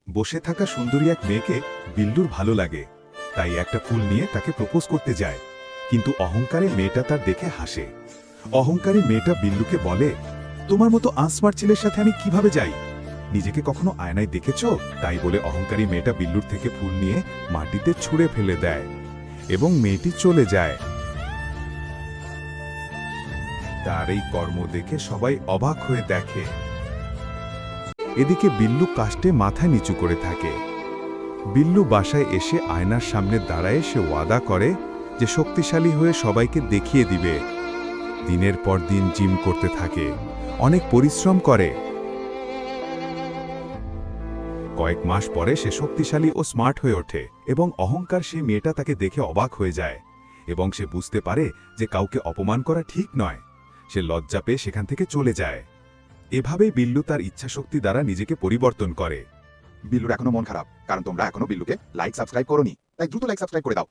বসে থাকা সুন্দরী এক মেয়েকে বিল্লুর ভালো লাগে, তাই একটা ফুল নিয়ে তাকে প্রপোজ করতে যায়। কিন্তু অহংকারী মেয়েটা তার দেখে হাসে। অহংকারী মেয়েটা বিল্লুকে বলে, তোমার মতো আনস্মার্ট ছেলের সাথে আমি কিভাবে যাই? নিজেকে কখনো আয়নায় দেখেছো? তাই বলে অহংকারী মেয়েটা বিল্লুর থেকে ফুল নিয়ে মাটিতে ছুঁড়ে ফেলে দেয় এবং মেয়েটি চলে যায়। তার এই কর্ম দেখে সবাই অবাক হয়ে দেখে। এদিকে বিল্লু কাষ্টে মাথা নিচু করে থাকে। বিল্লু বাসায় এসে আয়নার সামনে দাঁড়ায় সে ওয়াদা করে যে শক্তিশালী হয়ে সবাইকে দেখিয়ে দিবে। দিনের পর দিন জিম করতে থাকে, অনেক পরিশ্রম করে। কয়েক মাস পরে সে শক্তিশালী ও স্মার্ট হয়ে ওঠে এবং অহংকার সেই মেয়েটা তাকে দেখে অবাক হয়ে যায় এবং সে বুঝতে পারে যে কাউকে অপমান করা ঠিক নয়। সে লজ্জা পেয়ে সেখান থেকে চলে যায়। এভাবেই বিল্লু তার ইচ্ছাশক্তি দ্বারা নিজেকে পরিবর্তন করে। বিল্লুর এখনো মন খারাপ, কারণ তোমরা এখনো বিল্লুকে লাইক সাবস্ক্রাইব করোনি। তাই দ্রুত লাইক সাবস্ক্রাইব করে দাও।